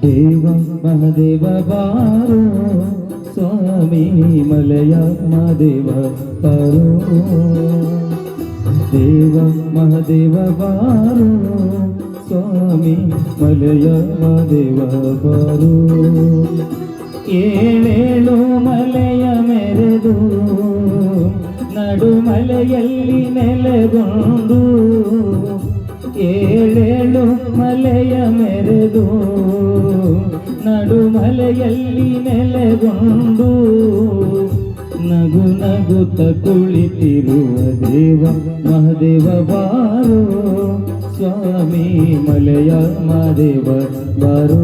ದೇವ ಮಹದೇವ ಬಾರೋ ಸ್ವಾಮಿ ಮಲಯ ಮಹದೇವ ಬಾರೋ ದೇವ ಮಹದೇವ ಬಾರೋ ಸ್ವಾಮಿ ಮಲಯ ಮಹದೇವ ಬಾರೋ ಏಳೇಳು ಮಲೆಯ ಮೆರೆದು ನಡುಮಲೆಯಲ್ಲಿ ನೆಲೆಗೊಂಡು ಏಳೇಳು ಮಲೆಯ ಮೆರೆದು ನಡುಮಲೆಯಲ್ಲಿ ನೆಲೆಗೊಂಡು ನಗು ನಗುತ್ತ ಕುಳಿತಿರುವ ದೇವ ಮಹದೇವ ಬಾರೋ ಸ್ವಾಮಿ ಮಲೆಯ ಮಹದೇವ ಬಾರೋ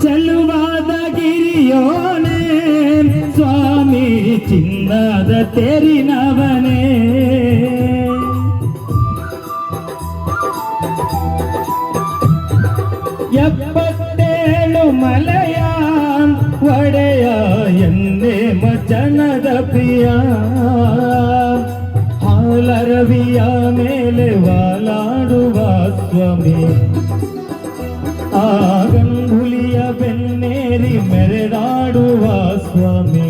ಚಲುವಾದ ಗಿರಿಯೋನೆ ಸ್ವಾಮಿ ಚಿನ್ನದ ತೆರಿನವನೇ ಎಪ್ಪತ್ತೇಳು ಮಲೆಯ ಒಡೆಯ ಎನ್ನೆ ಮಚನದ ಪ್ರಿಯ ಹಾಲರವಿಯ ಮೇಲೆ ವಾಲಾಡುವ ಸ್ವಾಮಿ ಆಗಂಗುಲಿಯ ಬೆನ್ನೇರಿ ಮೆರೆದಾಡುವ ಸ್ವಾಮಿ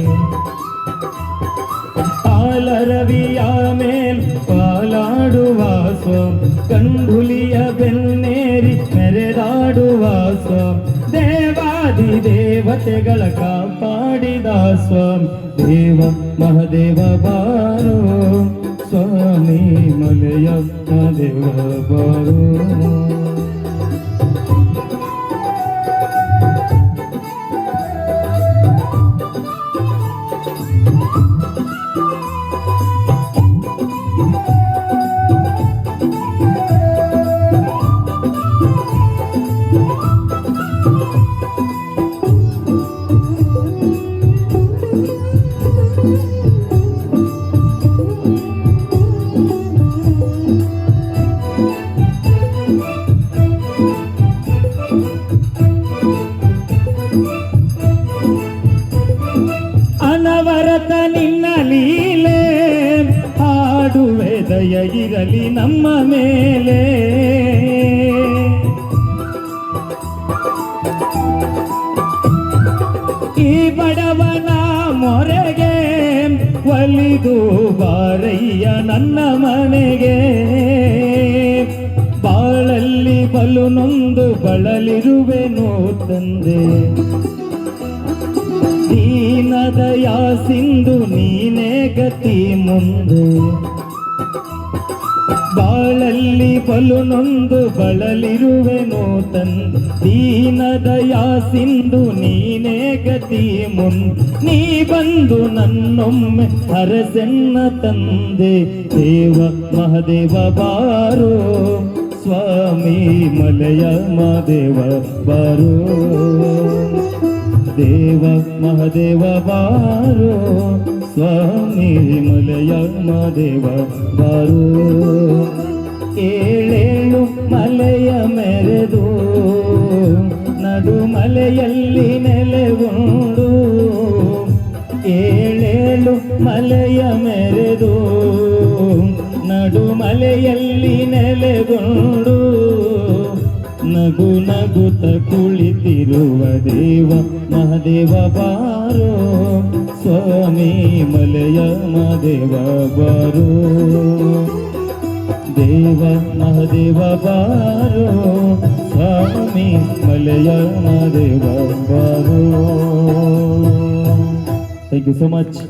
ಹಾಲರವಿಯ ಮೇಲ್ ಪಾಲಾಡುವ ಸ್ವಾಮಿ ಕಂಗುಲಿಯ ಬೆನ್ನೇರಿ ಮೆರೆದಾಡುವ ಸ್ವಾಮಿ ದೇವಾದಿ ದೇವತೆಗಳ ಕಾಪಾಡಿದ ಸ್ವಾಮಿ ದೇವ ಮಹದೇವ ಬಾರೋ ಸ್ವಾಮಿ ಮಲೆಯ ಮಹದೇವ ಬಾರೋ ಅನವರತ ನಿನ್ನ ಲೀಲೆ ಹಾಡುವೆ ದಯ ಇರಲಿ ನಮ್ಮ ಮೇಲೆ ಈ ಬಡವನ ಮೊರೆಗೆ ಒಲಿದು ಬಾರಯ್ಯ ನನ್ನ ಮನೆಗೆ ಬಾಳಲ್ಲಿ ಬಲು ನೊಂದು ಬಳಲಿರುವೆನೋ ತಂದೆ ದೀನದಯ ಸಿಂಧು ನೀನೇ ಗತಿ ಮುಂದೆ ಬಾಳಲ್ಲಿ ಬಲು ನೊಂದು ಬಳಲಿರುವೆನೋ ತಂದೆ ದೀನದಯ ಸಿಂಧು ನೀನೇ ಗತಿ ಮುಂದೆ ನೀ ಬಂದು ನನ್ನೊಮ್ಮೆ ಹರಸೆನ್ನ ತಂದೆ ದೇವ ಮಹದೇವ ಬಾರೋ ಸ್ವಾಮಿ ಮಲೆಯ ಮಹದೇವ ಬಾರೋ ದೇವ ಮಹದೇವ ಬಾರೋ ಸ್ವಾಮಿ ಮಲೆಯ ಮಹದೇವ ಬಾರೋ ಏಳೇಳು ಮಲೆಯ ಮೆರೆದು ನಡುಮಲೆಯಲ್ಲಿ ನೆಲೆಗೊಂಡು ಏಳೇಳು ಮಲೆಯ ಮೆರೆದು ನಡುಮಲೆಯಲ್ಲಿ ನೆಲೆಗೊಂಡು ನಗು ನಗುತ್ತ ಕುಳಿತಿರುವ ದೇವ ಮಹದೇವ ಬಾರೋ ಸ್ವಾಮಿ ಮಲೆಯ ಮಹದೇವ ಬಾರೋ ದೇವ ಮಹದೇವ ಬಾರೋ ಸ್ವಾಮಿ ಮಲೆಯ ಮಹದೇವ ಬಾರೋ. Thank you so much.